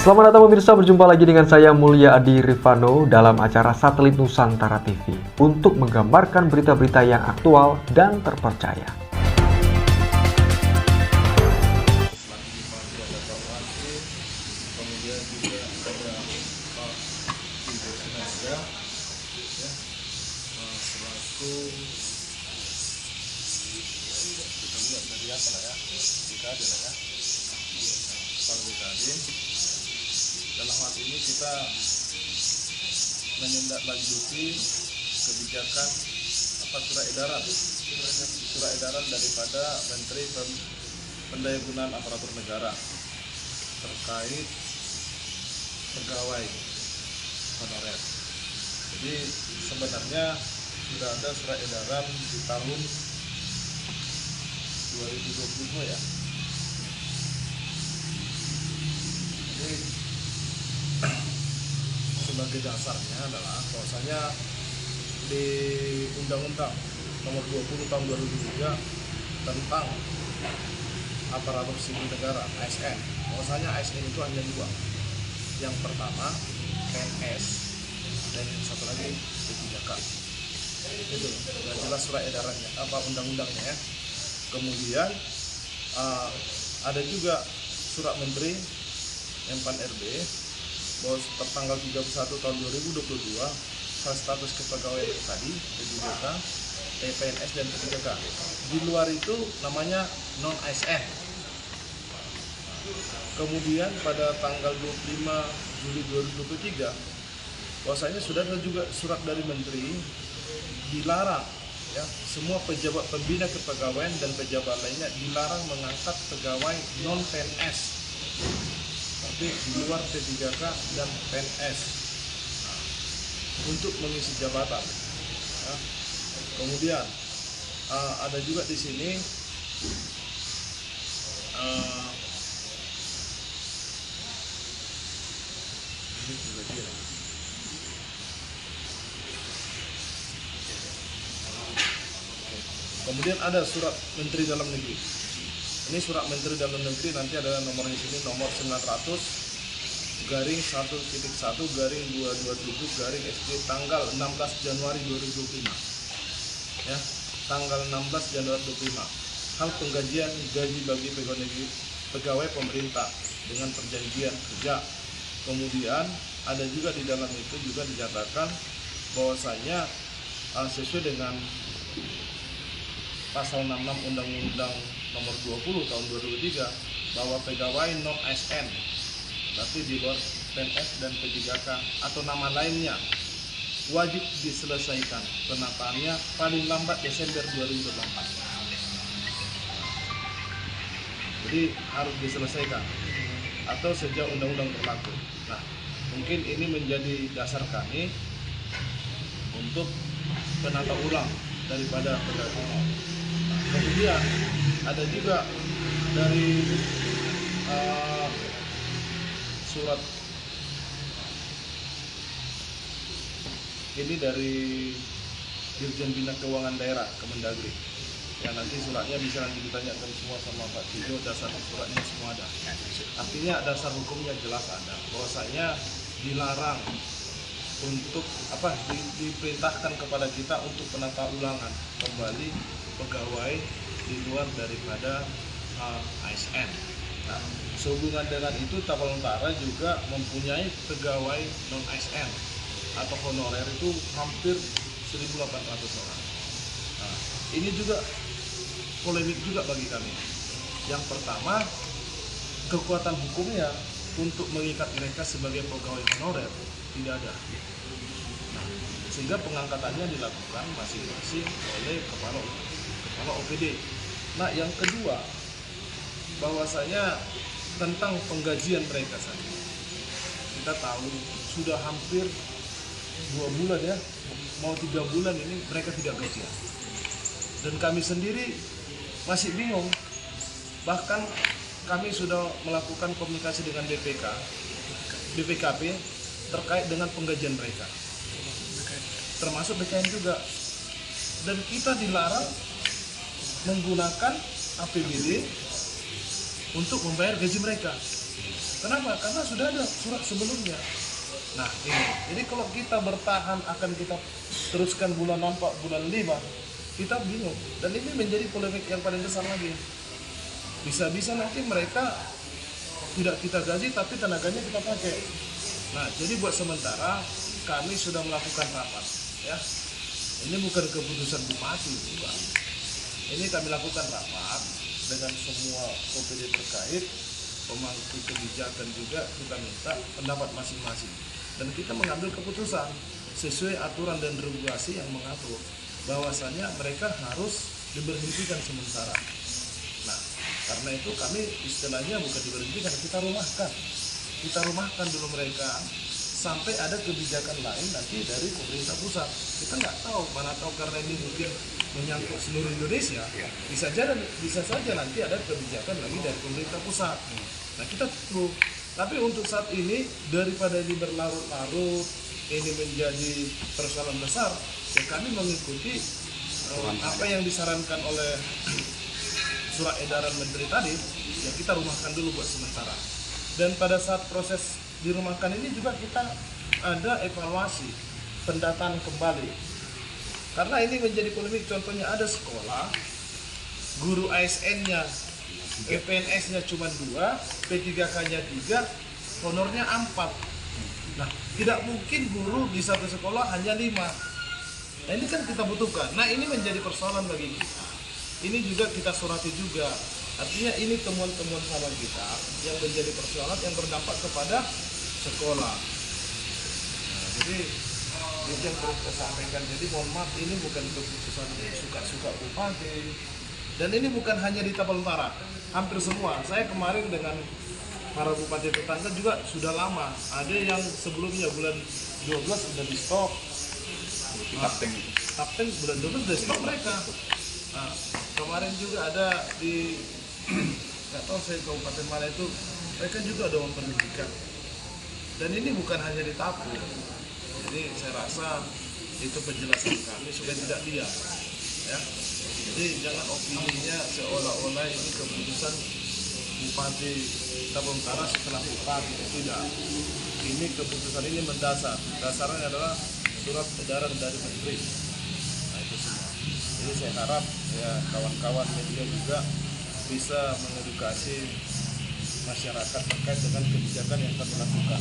Selamat datang pemirsa, berjumpa lagi dengan saya Mulia Adi Rifano dalam acara Satelit Nusantara TV untuk menggambarkan berita-berita yang aktual dan terpercaya. Dalam hal ini kita menindaklanjuti kebijakan surat edaran daripada Menteri Pendayagunaan Aparatur Negara terkait pegawai honorer. Jadi sebenarnya sudah ada surat edaran di tahun 2020 ya. Jadi sebagai dasarnya adalah bahwasanya di Undang-Undang Nomor 20 Tahun 2003 tentang aparatur sipil negara (ASN), bahwasanya ASN itu hanya dua. Yang pertama PNS dan yang satu lagi P3K. Itu sudah jelas surat edarannya, undang-undangnya ya. Kemudian ada juga surat Menteri M4RB bahwa tertanggal 31 tahun 2022 status kepegawaian tadi P3K, PNS dan P3K. Di luar itu namanya non ASN. Kemudian pada tanggal 25 Juli 2023 bahwasanya sudah ada juga surat dari Menteri dilarang ya, semua pejabat pembina kepegawaian dan pejabat lainnya dilarang mengangkat pegawai non PNS, tapi di luar P3K dan PNS untuk mengisi jabatan. Ya. Kemudian ada juga di sini kemudian ada surat Menteri Dalam Negeri. Ini surat Menteri Dalam Negeri nanti ada nomornya di sini, nomor 900/1/1/227/SJ tanggal 16 Januari 2025. Ya, tanggal 16 Januari 2025. Hal penggajian gaji bagi pegawai pemerintah dengan perjanjian kerja. Kemudian ada juga di dalam itu juga dinyatakan bahwasanya sesuai dengan Pasal 66 Undang-Undang Nomor 20 Tahun 2003 bahwa pegawai non ASN tapi di luar PNS dan P3K atau nama lainnya wajib diselesaikan penataannya paling lambat Desember 2024. Jadi harus diselesaikan atau sejak undang-undang berlaku. Nah, mungkin ini menjadi dasar kami untuk penata ulang daripada pegawai. Kemudian ada juga dari surat ini dari Dirjen Bina Keuangan Daerah Kemendagri. Ya, nanti suratnya bisa nanti ditanyakan semua sama Pak Tijo, dasar suratnya semua ada. Artinya dasar hukumnya jelas ada, bahwasanya dilarang untuk diperintahkan kepada kita untuk penata ulangan kembali pegawai di luar daripada ASN. Nah, sehubungan dengan itu Tapal Utara juga mempunyai pegawai non ASN atau honorer itu hampir 1.800 orang. Nah, ini juga polemik juga bagi kami. Yang pertama, kekuatan hukumnya untuk mengikat mereka sebagai pegawai honorer tidak ada. Nah, sehingga pengangkatannya dilakukan masing-masing oleh kepala OPD. Nah, yang kedua, bahwasanya tentang penggajian mereka saja. Kita tahu sudah hampir 2 bulan ya, mau 3 bulan ini mereka tidak gajian. Dan kami sendiri masih bingung. Bahkan kami sudah melakukan komunikasi dengan BPKP terkait dengan penggajian mereka. Termasuk BKN juga. Dan kita dilarang menggunakan APBD untuk membayar gaji mereka. Kenapa? Karena sudah ada surat sebelumnya. Nah ini, jadi kalau kita bertahan akan kita teruskan bulan 4, bulan 5, kita bingung. Dan ini menjadi polemik yang paling besar lagi. Bisa-bisa nanti mereka tidak kita gaji tapi tenaganya kita pakai. Nah jadi buat sementara kami sudah melakukan rapat, ya. Ini bukan keputusan bupati, bukan. Ini kami lakukan rapat dengan semua OPD terkait, pemangku kebijakan juga kita minta pendapat masing-masing. Dan kita mengambil keputusan sesuai aturan dan regulasi yang mengatur bahwasanya mereka harus diberhentikan sementara. Nah, karena itu kami istilahnya bukan diberhentikan, kita rumahkan dulu mereka sampai ada kebijakan lain nanti dari pemerintah pusat. Kita nggak tahu, mana tahu karena ini mungkin menyangkut seluruh Indonesia, bisa saja nanti ada kebijakan lagi dari pemerintah pusat. Nah kita tunggu. Tapi untuk saat ini daripada ini berlarut-larut, ini menjadi persoalan besar, ya kami mengikuti apa yang disarankan oleh surat edaran menteri tadi, ya kita rumahkan dulu buat sementara. Dan pada saat proses dirumahkan ini juga kita ada evaluasi, pendataan kembali. Karena ini menjadi polemik, contohnya ada sekolah, guru ASN-nya, PNS-nya cuma 2, P3K-nya 3, honornya 4. Nah, tidak mungkin guru di satu sekolah hanya 5. Nah, ini kan kita butuhkan. Nah, ini menjadi persoalan bagi kita. Ini juga kita surati juga. Artinya ini temuan-temuan sama kita yang menjadi persoalan yang berdampak kepada sekolah. Nah, jadi itu yang perlu kita sampaikan. Jadi mohon maaf, ini bukan keputusan suka-suka bupati. Dan ini bukan hanya di Tapal Utara, hampir semua. Saya kemarin dengan para bupati tetangga juga sudah lama. Ada yang sebelumnya bulan 12 sudah di stop. Tapteng bulan 12 sudah stop mereka. Nah, kemarin juga ada di nggak tahu saya kabupaten mana itu, mereka juga ada memperhentikan. Dan ini bukan hanya di Tapul. Jadi saya rasa itu penjelasan kami supaya tidak diam, ya. Jadi jangan opininya seolah-olah ini keputusan Bupati Tapal Utara setelah bupati, tidak. Ini keputusan ini mendasar. Dasarnya adalah surat edaran dari menteri. Nah itu semua. Jadi saya harap ya kawan-kawan media juga bisa mengedukasi masyarakat terkait dengan kebijakan yang kami lakukan.